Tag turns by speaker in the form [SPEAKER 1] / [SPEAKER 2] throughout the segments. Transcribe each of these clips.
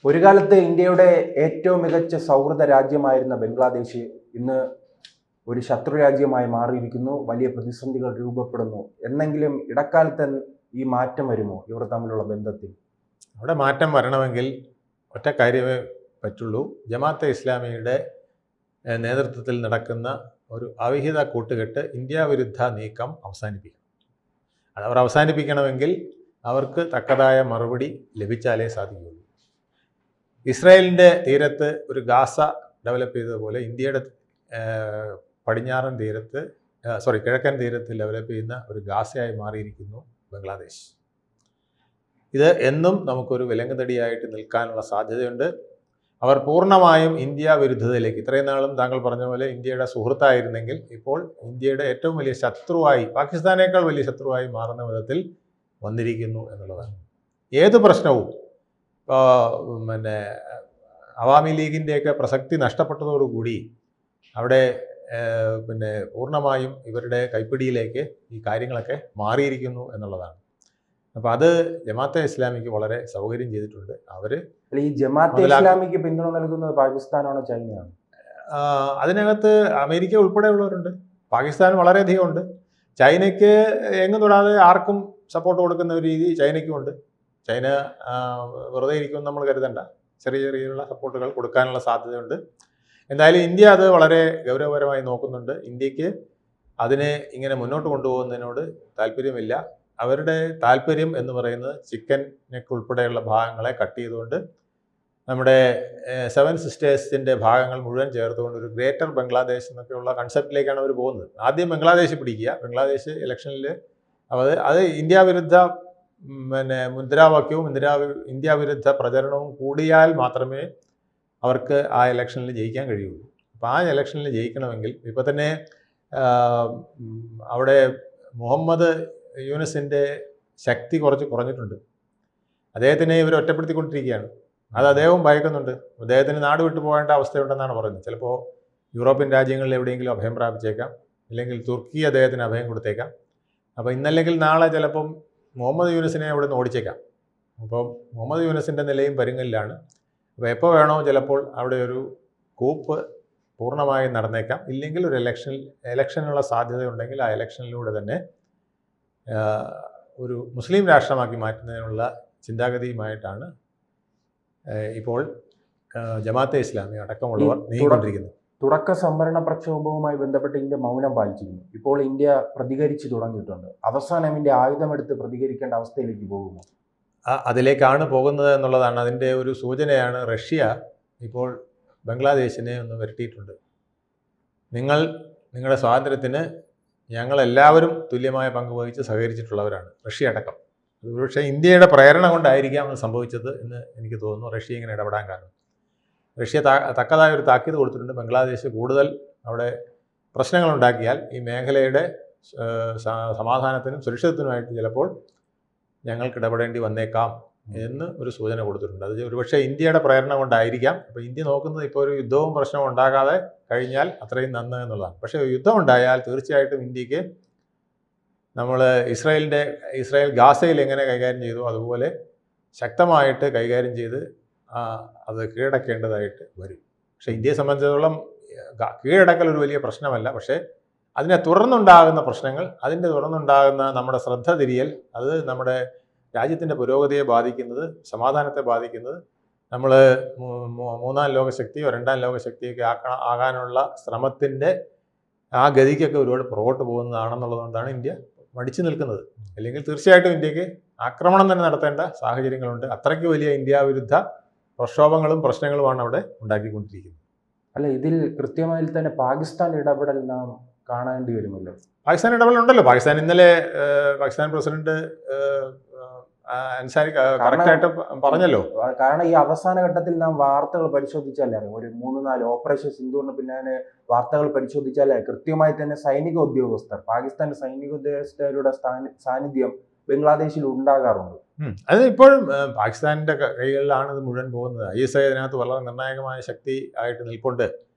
[SPEAKER 1] ഒരു കാലത്ത് ഇന്ത്യയുടെ ഏറ്റവും മികച്ച സൗഹൃദ രാജ്യമായിരുന്ന ബംഗ്ലാദേശ് ഇന്ന് ഒരു ശത്രു രാജ്യമായി മാറിയിരിക്കുന്നു. വലിയ പ്രതിസന്ധികൾ രൂപപ്പെടുന്നു. എന്നെങ്കിലും ഇടക്കാലത്ത് ഈ മാറ്റം വരുമോ ഇവർ തമ്മിലുള്ള ബന്ധത്തിൽ?
[SPEAKER 2] അവിടെ മാറ്റം വരണമെങ്കിൽ ഒറ്റ കാര്യമേ പറ്റുള്ളൂ. ജമാഅത്തെ ഇസ്ലാമിയുടെ നേതൃത്വത്തിൽ നടക്കുന്ന ഒരു അവിഹിത കൂട്ടുകെട്ട് ഇന്ത്യ വിരുദ്ധ നീക്കം അവസാനിപ്പിക്കണം. അതവർ അവസാനിപ്പിക്കണമെങ്കിൽ അവർക്ക് തക്കതായ മറുപടി ലഭിച്ചാലേ സാധിക്കുകയുള്ളൂ. ഇസ്രായേലിൻ്റെ തീരത്ത് ഒരു ഗാസ ഡെവലപ്പ് ചെയ്തതുപോലെ ഇന്ത്യയുടെ കിഴക്കൻ തീരത്ത് ഡെവലപ്പ് ചെയ്യുന്ന ഒരു ഗാസയായി മാറിയിരിക്കുന്നു ബംഗ്ലാദേശ്. ഇത് എന്നും നമുക്കൊരു വിലങ്ങുതടിയായിട്ട് നിൽക്കാനുള്ള സാധ്യതയുണ്ട്. അവർ പൂർണ്ണമായും ഇന്ത്യ വിരുദ്ധതയിലേക്ക്, ഇത്രയും നാളും താങ്കൾ പറഞ്ഞ പോലെ ഇന്ത്യയുടെ സുഹൃത്തായിരുന്നെങ്കിൽ ഇപ്പോൾ ഇന്ത്യയുടെ ഏറ്റവും വലിയ ശത്രുവായി, പാകിസ്ഥാനേക്കാൾ വലിയ ശത്രുവായി മാറുന്ന വിധത്തിൽ വന്നിരിക്കുന്നു എന്നുള്ളതാണ്. ഏത് പ്രശ്നവും അവാമി ലീഗിൻ്റെയൊക്കെ പ്രസക്തി നഷ്ടപ്പെട്ടതോടുകൂടി അവിടെ പൂർണ്ണമായും ഇവരുടെ കൈപ്പിടിയിലേക്ക് ഈ കാര്യങ്ങളൊക്കെ മാറിയിരിക്കുന്നു എന്നുള്ളതാണ്. അപ്പോൾ അത് ജമാഅത്തെ ഇസ്ലാമിക്ക് വളരെ സൗകര്യം ചെയ്തിട്ടുണ്ട്.
[SPEAKER 1] ഈ ജമാഅത്തെ ഇസ്ലാമിക്ക് പിന്തുണ നൽകുന്നത് പാകിസ്ഥാനാണോ ചൈനയാണോ?
[SPEAKER 2] അതിനകത്ത് അമേരിക്ക ഉൾപ്പെടെയുള്ളവരുണ്ട്. പാകിസ്ഥാൻ വളരെയധികം ഉണ്ട്. ചൈനയ്ക്ക് എങ്ങും തൊടാതെ ആർക്കും സപ്പോർട്ട് കൊടുക്കുന്ന ഒരു രീതി ചൈനയ്ക്കുമുണ്ട്. ചൈന വെറുതെ ഇരിക്കുമെന്ന് നമ്മൾ കരുതണ്ട. ചെറിയ ചെറിയുള്ള സപ്പോർട്ടുകൾ കൊടുക്കാനുള്ള സാധ്യതയുണ്ട്. എന്തായാലും ഇന്ത്യ അത് വളരെ ഗൗരവപരമായി നോക്കുന്നുണ്ട്. ഇന്ത്യക്ക് അതിനെ ഇങ്ങനെ മുന്നോട്ട് കൊണ്ടുപോകുന്നതിനോട് താല്പര്യമില്ല. അവരുടെ താല്പര്യം എന്ന് പറയുന്നത് ചിക്കൻ നെക്ക് ഉൾപ്പെടെയുള്ള ഭാഗങ്ങളെ കട്ട് ചെയ്തുകൊണ്ട് നമ്മുടെ 7 സിസ്റ്റേഴ്സിൻ്റെ ഭാഗങ്ങൾ മുഴുവൻ ചേർത്തുകൊണ്ട് ഒരു ഗ്രേറ്റർ ബംഗ്ലാദേശ് എന്നൊക്കെയുള്ള കൺസെപ്റ്റിലേക്കാണ് അവർ പോകുന്നത്. ആദ്യം ബംഗ്ലാദേശ് പിടിക്കുക. ബംഗ്ലാദേശ് ഇലക്ഷനിൽ അത് ഇന്ത്യ വിരുദ്ധ മുദ്രാവാക്യവും ഇന്ത്യ വിരുദ്ധ പ്രചരണവും കൂടിയാൽ മാത്രമേ അവർക്ക് ആ ഇലക്ഷനിൽ ജയിക്കാൻ കഴിയുള്ളൂ. അപ്പോൾ ആ ഇലക്ഷനിൽ ജയിക്കണമെങ്കിൽ ഇപ്പോൾ തന്നെ അവിടെ മുഹമ്മദ് യൂനിസിൻ്റെ ശക്തി കുറഞ്ഞിട്ടുണ്ട്. അദ്ദേഹത്തിനെ ഇവർ ഒറ്റപ്പെടുത്തിക്കൊണ്ടിരിക്കുകയാണ്. അത് അദ്ദേഹവും ഭയക്കുന്നുണ്ട്. അദ്ദേഹത്തിന് നാട് വിട്ടു പോകേണ്ട അവസ്ഥയുണ്ടെന്നാണ് പറയുന്നത്. ചിലപ്പോൾ യൂറോപ്യൻ രാജ്യങ്ങളിൽ എവിടെയെങ്കിലും അഭയം പ്രാപിച്ചേക്കാം, അല്ലെങ്കിൽ തുർക്കി അദ്ദേഹത്തിന് അഭയം കൊടുത്തേക്കാം. അപ്പോൾ ഇന്നല്ലെങ്കിൽ നാളെ ചിലപ്പം മുഹമ്മദ് യൂനിസിനെ അവിടെ നിന്ന് ഓടിച്ചേക്കാം. അപ്പം മുഹമ്മദ് യൂനിസിൻ്റെ നിലയും പരുങ്ങലിലാണ്. അപ്പോൾ എപ്പോൾ വേണോ ചിലപ്പോൾ അവിടെ ഒരു കൂപ്പ് പൂർണ്ണമായും നടന്നേക്കാം. ഇല്ലെങ്കിൽ ഒരു ഇലക്ഷനുള്ള സാധ്യതയുണ്ടെങ്കിൽ ആ ഇലക്ഷനിലൂടെ തന്നെ ഒരു മുസ്ലിം രാഷ്ട്രമാക്കി മാറ്റുന്നതിനുള്ള ചിന്താഗതിയുമായിട്ടാണ് ഇപ്പോൾ ജമാഅത്തെ ഇസ്ലാമി അടക്കമുള്ളവർ നീങ്ങിക്കൊണ്ടിരിക്കുന്നത്.
[SPEAKER 1] തുടക്ക സംവരണ പ്രക്ഷോഭവുമായി ബന്ധപ്പെട്ട് ഇന്ത്യ മൗനം പാലിച്ചിരുന്നു. ഇപ്പോൾ ഇന്ത്യ പ്രതികരിച്ചു തുടങ്ങിയിട്ടുണ്ട്. അവസാനം ഇന്ത്യ ആയുധമെടുത്ത് പ്രതികരിക്കേണ്ട അവസ്ഥയിലേക്ക് പോകുമോ?
[SPEAKER 2] അതിലേക്കാണ് പോകുന്നത് എന്നുള്ളതാണ്. അതിൻ്റെ ഒരു സൂചനയാണ് റഷ്യ ഇപ്പോൾ ബംഗ്ലാദേശിനെ ഒന്ന് വരട്ടിയിട്ടുണ്ട്. നിങ്ങളുടെ സ്വാതന്ത്ര്യത്തിന് ഞങ്ങളെല്ലാവരും തുല്യമായ പങ്ക് വഹിച്ച് സഹകരിച്ചിട്ടുള്ളവരാണ്, റഷ്യ അടക്കം. അത് പക്ഷേ ഇന്ത്യയുടെ പ്രേരണ കൊണ്ടായിരിക്കാം അത് സംഭവിച്ചത് എന്ന് എനിക്ക് തോന്നുന്നു. റഷ്യ ഇങ്ങനെ ഇടപെടാൻ കാരണം റഷ്യ തക്കതായ ഒരു താക്കീത് കൊടുത്തിട്ടുണ്ട്. ബംഗ്ലാദേശ് കൂടുതൽ അവിടെ പ്രശ്നങ്ങളുണ്ടാക്കിയാൽ ഈ മേഖലയുടെ സമാധാനത്തിനും സുരക്ഷിതത്വത്തിനുമായിട്ട് ചിലപ്പോൾ ഞങ്ങൾക്ക് ഇടപെടേണ്ടി വന്നേക്കാം എന്ന് ഒരു സൂചന കൊടുത്തിട്ടുണ്ട്. അത് ഒരുപക്ഷെ ഇന്ത്യയുടെ പ്രേരണ കൊണ്ടായിരിക്കാം. അപ്പോൾ ഇന്ത്യ നോക്കുന്നത് ഇപ്പോൾ ഒരു യുദ്ധവും പ്രശ്നവും ഉണ്ടാകാതെ കഴിഞ്ഞാൽ അത്രയും നന്ന് എന്നുള്ളതാണ്. പക്ഷേ യുദ്ധം ഉണ്ടായാൽ തീർച്ചയായിട്ടും ഇന്ത്യക്ക് ഇസ്രായേൽ ഗാസയിൽ എങ്ങനെ കൈകാര്യം ചെയ്തു അതുപോലെ ശക്തമായിട്ട് കൈകാര്യം ചെയ്ത് അത് കീഴടക്കേണ്ടതായിട്ട് വരും. പക്ഷേ ഇന്ത്യയെ സംബന്ധിച്ചിടത്തോളം കീഴടക്കൽ ഒരു വലിയ പ്രശ്നമല്ല. പക്ഷേ അതിനെ തുടർന്നുണ്ടാകുന്ന പ്രശ്നങ്ങൾ, അതിൻ്റെ തുടർന്നുണ്ടാകുന്ന നമ്മുടെ ശ്രദ്ധ തിരിയൽ, അത് നമ്മുടെ രാജ്യത്തിൻ്റെ പുരോഗതിയെ ബാധിക്കുന്നത്, സമാധാനത്തെ ബാധിക്കുന്നത്, നമ്മൾ 3ാം ലോകശക്തിയോ 2ാം ലോകശക്തിയൊക്കെ ആകാനുള്ള ശ്രമത്തിൻ്റെ ആ ഗതിക്കൊക്കെ ഒരുപാട് പുറകോട്ട് പോകുന്നതാണെന്നുള്ളതുകൊണ്ടാണ് ഇന്ത്യ മടിച്ചു നിൽക്കുന്നത്. അല്ലെങ്കിൽ തീർച്ചയായിട്ടും ഇന്ത്യക്ക് ആക്രമണം തന്നെ നടത്തേണ്ട സാഹചര്യങ്ങളുണ്ട്. അത്രയ്ക്ക് വലിയ ഇന്ത്യ വിരുദ്ധ പ്രക്ഷോഭങ്ങളും പ്രശ്നങ്ങളുമാണ് അവിടെ ഉണ്ടാക്കിക്കൊണ്ടിരിക്കുന്നത്.
[SPEAKER 1] അല്ല, ഇതിൽ കൃത്യമായി തന്നെ പാകിസ്ഥാൻ ഇടപെടൽ നാം കാണേണ്ടി വരുമല്ലോ.
[SPEAKER 2] പാകിസ്ഥാൻ ഇടപെടലുണ്ടല്ലോ. ഇന്നലെ പാകിസ്ഥാൻ പ്രസിഡന്റ് അൻസാരി കറക്റ്റായിട്ട് പറഞ്ഞല്ലോ.
[SPEAKER 1] കാരണം ഈ അവസാന ഘട്ടത്തിൽ നാം വാർത്തകൾ പരിശോധിച്ചാലേ ഒരു 3-4 ഓപ്പറേഷൻ സിന്ദൂറിന് പിന്നാലെ വാർത്തകൾ പരിശോധിച്ചാലേ കൃത്യമായി തന്നെ പാകിസ്ഥാന്റെ സൈനിക ഉദ്യോഗസ്ഥരുടെ സാന്നിധ്യം ബംഗ്ലാദേശിൽ ഉണ്ടാകാറുണ്ട്.
[SPEAKER 2] അത് ഇപ്പോഴും പാകിസ്ഥാനിന്റെ കൈകളിലാണ് ഇത് മുഴുവൻ പോകുന്നത്. ISI അതിനകത്ത് വളരെ നിർണായകമായ ശക്തി ആയിട്ട് നിൽപ്പുണ്ട്.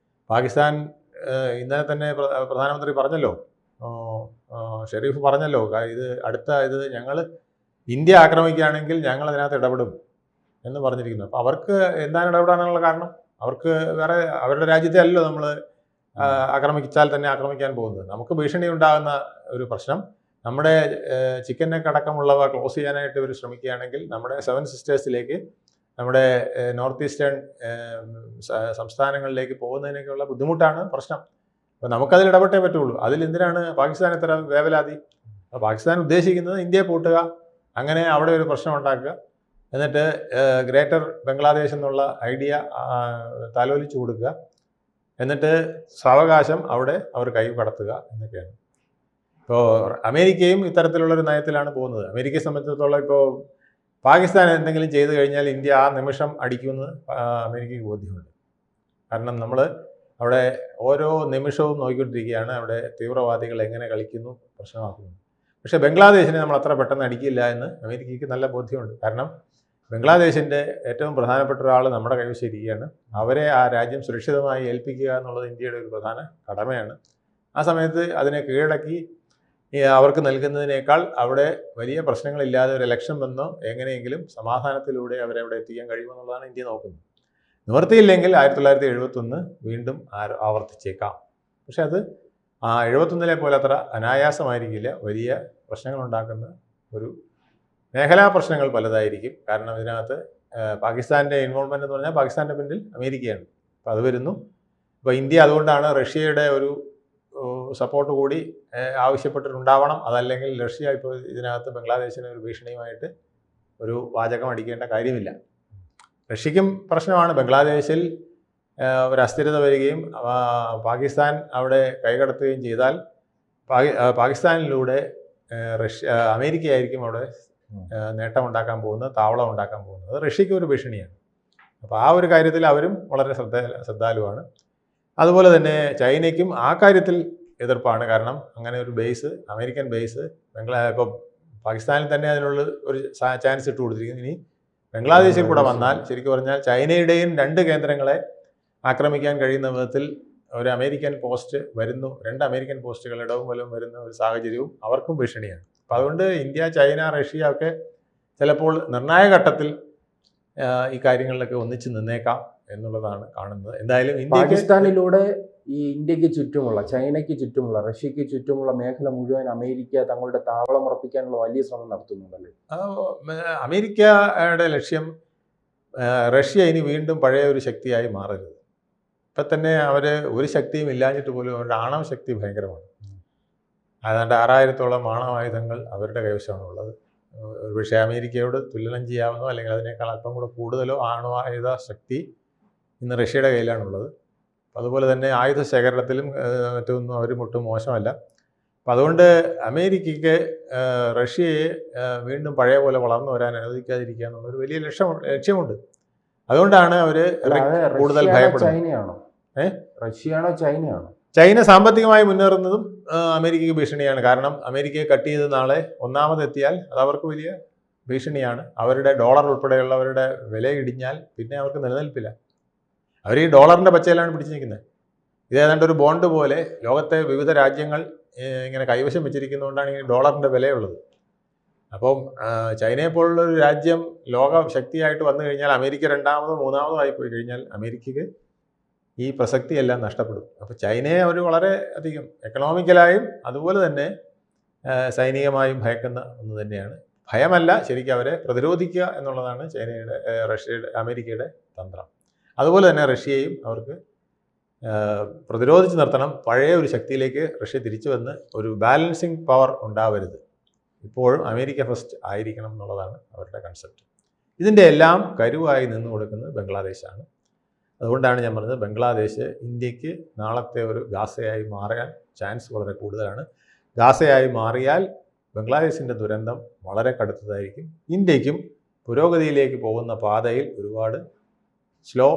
[SPEAKER 2] പാകിസ്ഥാൻ ഇന്നലെ തന്നെ പ്രധാനമന്ത്രി പറഞ്ഞല്ലോ, ഷെരീഫ് പറഞ്ഞല്ലോ, ഇത് ഞങ്ങൾ ഇന്ത്യ ആക്രമിക്കുകയാണെങ്കിൽ ഞങ്ങൾ അതിനകത്ത് ഇടപെടും എന്ന് പറഞ്ഞിരിക്കുന്നു. അപ്പോൾ അവർക്ക് എന്താണ് ഇടപെടാനുള്ള കാരണം? അവർക്ക് വേറെ അവരുടെ രാജ്യത്തെ അല്ലല്ലോ നമ്മൾ ആക്രമിച്ചാൽ തന്നെ ആക്രമിക്കാൻ പോകുന്നത്. നമുക്ക് ഭീഷണി ഉണ്ടാകുന്ന ഒരു പ്രശ്നം നമ്മുടെ ചിക്കൻ നെക്ക് അടക്കമുള്ളവ ക്ലോസ് ചെയ്യാനായിട്ട് ഇവർ ശ്രമിക്കുകയാണെങ്കിൽ നമ്മുടെ 7 സിസ്റ്റേഴ്സിലേക്ക്, നമ്മുടെ നോർത്ത് ഈസ്റ്റേൺ സംസ്ഥാനങ്ങളിലേക്ക് പോകുന്നതിനൊക്കെയുള്ള ബുദ്ധിമുട്ടാണ് പ്രശ്നം. അപ്പോൾ നമുക്കതിൽ ഇടപെട്ടേ പറ്റുള്ളൂ. അതിലെന്തിനാണ് പാകിസ്ഥാൻ ഇത്ര വേവലാതി? അപ്പോൾ പാകിസ്ഥാൻ ഉദ്ദേശിക്കുന്നത് ഇന്ത്യയെ പൂട്ടുക, അങ്ങനെ അവിടെ ഒരു പ്രശ്നം ഉണ്ടാക്കുക, എന്നിട്ട് ഗ്രേറ്റർ ബംഗ്ലാദേശ് എന്നുള്ള ഐഡിയ താലോലിച്ചു കൊടുക്കുക, എന്നിട്ട് സാവകാശം അവിടെ അവർ കൈ കടത്തുക എന്നൊക്കെയാണ്. ഇപ്പോൾ അമേരിക്കയും ഇത്തരത്തിലുള്ളൊരു നയത്തിലാണ് പോകുന്നത്. അമേരിക്കയെ സംബന്ധിച്ചിടത്തോളം ഇപ്പോൾ പാകിസ്ഥാൻ എന്തെങ്കിലും ചെയ്തു കഴിഞ്ഞാൽ ഇന്ത്യ ആ നിമിഷം അടിക്കുമെന്ന് അമേരിക്കയ്ക്ക് ബോധ്യമുണ്ട്. കാരണം നമ്മൾ അവിടെ ഓരോ നിമിഷവും നോക്കിക്കൊണ്ടിരിക്കുകയാണ് അവിടെ തീവ്രവാദികൾ എങ്ങനെ കളിക്കുന്നു, പ്രശ്നമാക്കുന്നു. പക്ഷേ ബംഗ്ലാദേശിനെ നമ്മൾ അത്ര പെട്ടെന്ന് അടിക്കില്ല എന്ന് അമേരിക്കയ്ക്ക് നല്ല ബോധ്യമുണ്ട്. കാരണം ബംഗ്ലാദേശിൻ്റെ ഏറ്റവും പ്രധാനപ്പെട്ട ഒരാൾ നമ്മുടെ കൈവശം ഇരിക്കുകയാണ്. അവരെ ആ രാജ്യം സുരക്ഷിതമായി ഏൽപ്പിക്കുക എന്നുള്ളത് ഇന്ത്യയുടെ ഒരു പ്രധാന കടമയാണ്. ആ സമയത്ത് അതിനെ കീഴടക്കി അവർക്ക് നൽകുന്നതിനേക്കാൾ അവിടെ വലിയ പ്രശ്നങ്ങളില്ലാതെ ഒരു ഇലക്ഷൻ വന്നോ എങ്ങനെയെങ്കിലും സമാധാനത്തിലൂടെ അവരെ അവിടെ എത്തിക്കാൻ കഴിയുമെന്നുള്ളതാണ് ഇന്ത്യ നോക്കുന്നത്. നിവൃത്തിയില്ലെങ്കിൽ 1971 വീണ്ടും ആവർത്തിച്ചേക്കാം. പക്ഷെ അത് 71 പോലെ അത്ര അനായാസമായിരിക്കില്ല. വലിയ പ്രശ്നങ്ങളുണ്ടാക്കുന്ന ഒരു മേഖലാ പ്രശ്നങ്ങൾ പലതായിരിക്കും. കാരണം ഇതിനകത്ത് പാകിസ്ഥാൻ്റെ ഇൻവോൾവ്മെൻ്റ് എന്ന് പറഞ്ഞാൽ പാകിസ്ഥാൻ്റെ പിന്നിൽ അമേരിക്കയാണ്. അപ്പോൾ അത് വരുന്നു. അപ്പോൾ ഇന്ത്യ അതുകൊണ്ടാണ് റഷ്യയുടെ ഒരു സപ്പോർട്ട് കൂടി ആവശ്യപ്പെട്ടിട്ടുണ്ടാവണം. അതല്ലെങ്കിൽ റഷ്യ ഇപ്പോൾ ഇതിനകത്ത് ബംഗ്ലാദേശിന് ഒരു ഭീഷണിയുമായിട്ട് ഒരു വാചകം അടിക്കേണ്ട കാര്യമില്ല. റഷ്യയ്ക്കും പ്രശ്നമാണ്. ബംഗ്ലാദേശിൽ ഒരു അസ്ഥിരത വരികയും പാകിസ്ഥാൻ അവിടെ കൈകടത്തുകയും ചെയ്താൽ പാകിസ്ഥാനിലൂടെ അമേരിക്കയായിരിക്കും അവിടെ നേട്ടമുണ്ടാക്കാൻ പോകുന്നത്, താവളം ഉണ്ടാക്കാൻ പോകുന്നത്. അത് റഷ്യയ്ക്ക് ഒരു ഭീഷണിയാണ്. അപ്പോൾ ആ ഒരു കാര്യത്തിൽ അവരും വളരെ ശ്രദ്ധാലുവാണ്. അതുപോലെ തന്നെ ചൈനയ്ക്കും ആ കാര്യത്തിൽ എതിർപ്പാണ്. കാരണം അങ്ങനെ ഒരു ബേസ്, അമേരിക്കൻ ബേസ് ഇപ്പോൾ പാകിസ്ഥാനിൽ തന്നെ അതിനുള്ള ഒരു ചാൻസ് ഇട്ട് കൊടുത്തിരിക്കുന്നു. ഇനി ബംഗ്ലാദേശിൽ കൂടെ വന്നാൽ ശരിക്കും പറഞ്ഞാൽ ചൈനയുടെയും 2 കേന്ദ്രങ്ങളെ ആക്രമിക്കാൻ കഴിയുന്ന വിധത്തിൽ ഒരു അമേരിക്കൻ പോസ്റ്റ് വരുന്നു. 2 അമേരിക്കൻ പോസ്റ്റുകൾ ഇടവും വലവും വരുന്ന ഒരു സാഹചര്യവും അവർക്കും ഭീഷണിയാണ്. അപ്പം അതുകൊണ്ട് ഇന്ത്യ, ചൈന, റഷ്യ ഒക്കെ ചിലപ്പോൾ നിർണായക ഘട്ടത്തിൽ ഈ കാര്യങ്ങളിലൊക്കെ ഒന്നിച്ച് നിന്നേക്കാം എന്നുള്ളതാണ് കാണുന്നത്. എന്തായാലും
[SPEAKER 1] പാകിസ്ഥാനിലൂടെ ഈ ഇന്ത്യക്ക് ചുറ്റുമുള്ള, ചൈനയ്ക്ക് ചുറ്റുമുള്ള, റഷ്യക്ക് ചുറ്റുമുള്ള മേഖല മുഴുവൻ അമേരിക്ക തങ്ങളുടെ താവളം ഉറപ്പിക്കാനുള്ള വലിയ ശ്രമം നടത്തുന്നുണ്ടല്ലേ?
[SPEAKER 2] അമേരിക്കയുടെ ലക്ഷ്യം റഷ്യ ഇനി വീണ്ടും പഴയ ഒരു ശക്തിയായി മാറരുത്. ഇപ്പം തന്നെ അവർ ഒരു ശക്തിയും ഇല്ലാഞ്ഞിട്ട് പോലും അവരുടെ ആണവ ശക്തി ഭയങ്കരമാണ്. ഏതാണ്ട് 6000-ഓളം ആണവായുധങ്ങൾ അവരുടെ കൈവശമാണുള്ളത്. ഒരുപക്ഷെ അമേരിക്കയോട് തുലനം ചെയ്യാവുന്നോ അല്ലെങ്കിൽ അതിനേക്കാൾ അല്പം കൂടെ കൂടുതലോ ആണവായുധ ശക്തി ഇന്ന് റഷ്യയുടെ കയ്യിലാണുള്ളത്. അപ്പം അതുപോലെ തന്നെ ആയുധ ശേഖരണത്തിലും മറ്റൊന്നും അവർ ഒട്ടും മോശമല്ല. അപ്പം അതുകൊണ്ട് അമേരിക്കയ്ക്ക് റഷ്യയെ വീണ്ടും പഴയ പോലെ വളർന്നു വരാൻ അനുവദിക്കാതിരിക്കുക എന്നുള്ളൊരു വലിയ ലക്ഷ്യമുണ്ട്. അതുകൊണ്ടാണ് അവർ കൂടുതൽ ഭയപ്പെടുന്നത്.
[SPEAKER 1] ചൈനയാണോ? റഷ്യയാണോ ചൈനയാണോ?
[SPEAKER 2] ചൈന സാമ്പത്തികമായി മുന്നേറുന്നതും അമേരിക്കയ്ക്ക് ഭീഷണിയാണ്. കാരണം അമേരിക്കയെ കട്ട് ചെയ്ത് നാളെ ഒന്നാമതെത്തിയാൽ അത് അവർക്ക് വലിയ ഭീഷണിയാണ്. അവരുടെ ഡോളർ ഉൾപ്പെടെയുള്ളവരുടെ വില ഇടിഞ്ഞാൽ പിന്നെ അവർക്ക് നിലനിൽപ്പില്ല. അവർ ഈ ഡോളറിൻ്റെ പച്ചയിലാണ് പിടിച്ചു നിൽക്കുന്നത്. ഇത് ഏതാണ്ട് ഒരു ബോണ്ട് പോലെ ലോകത്തെ വിവിധ രാജ്യങ്ങൾ ഇങ്ങനെ കൈവശം വെച്ചിരിക്കുന്നതുകൊണ്ടാണ് ഈ ഡോളറിൻ്റെ വിലയുള്ളത്. അപ്പം ചൈനയെ പോലുള്ളൊരു രാജ്യം ലോക ശക്തിയായിട്ട് വന്നു കഴിഞ്ഞാൽ അമേരിക്ക 2ാമതോ 3ാമതോ ആയിപ്പോയി കഴിഞ്ഞാൽ അമേരിക്കയ്ക്ക് ഈ പ്രസക്തിയെല്ലാം നഷ്ടപ്പെടും. അപ്പോൾ ചൈനയെ അവർ വളരെ അധികം എക്കണോമിക്കലായും അതുപോലെ തന്നെ സൈനികമായും ഭയക്കുന്ന ഒന്ന് തന്നെയാണ്. ഭയമല്ല, ശരിക്കും അവരെ പ്രതിരോധിക്കുക എന്നുള്ളതാണ് അമേരിക്കയുടെ തന്ത്രം. അതുപോലെ തന്നെ റഷ്യയെയും അവർക്ക് പ്രതിരോധിച്ച് നിർത്തണം. പഴയ ഒരു ശക്തിയിലേക്ക് റഷ്യ തിരിച്ചു വന്ന് ഒരു ബാലൻസിങ് പവർ ഉണ്ടാവരുത്. ഇപ്പോഴും അമേരിക്ക ഫസ്റ്റ് ആയിരിക്കണം എന്നുള്ളതാണ് അവരുടെ കൺസെപ്റ്റ്. ഇതിൻ്റെ എല്ലാം കരുവായി നിന്ന് കൊടുക്കുന്നത് ബംഗ്ലാദേശാണ്. അതുകൊണ്ടാണ് ഞാൻ പറഞ്ഞത് ബംഗ്ലാദേശ് ഇന്ത്യക്ക് നാളത്തെ ഒരു ഗാസയായി മാറാൻ ചാൻസ് വളരെ കൂടുതലാണ്. ഗാസയായി മാറിയാൽ ബംഗ്ലാദേശിൻ്റെ ദുരന്തം വളരെ കടുത്തതായിരിക്കും. ഇന്ത്യക്കും പുരോഗതിയിലേക്ക് പോകുന്ന പാതയിൽ ഒരുപാട് സ്ലോ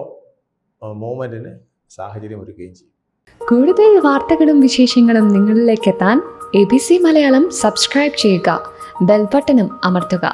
[SPEAKER 2] മൂവ്മെൻറ്റിന് സാഹചര്യം ഒരുക്കുകയും ചെയ്യും.
[SPEAKER 3] കൂടുതൽ വാർത്തകളും വിശേഷങ്ങളും നിങ്ങളിലേക്ക് എത്താൻ ABC മലയാളം സബ്സ്ക്രൈബ് ചെയ്യുക, ബെൽ ബട്ടണും അമർത്തുക.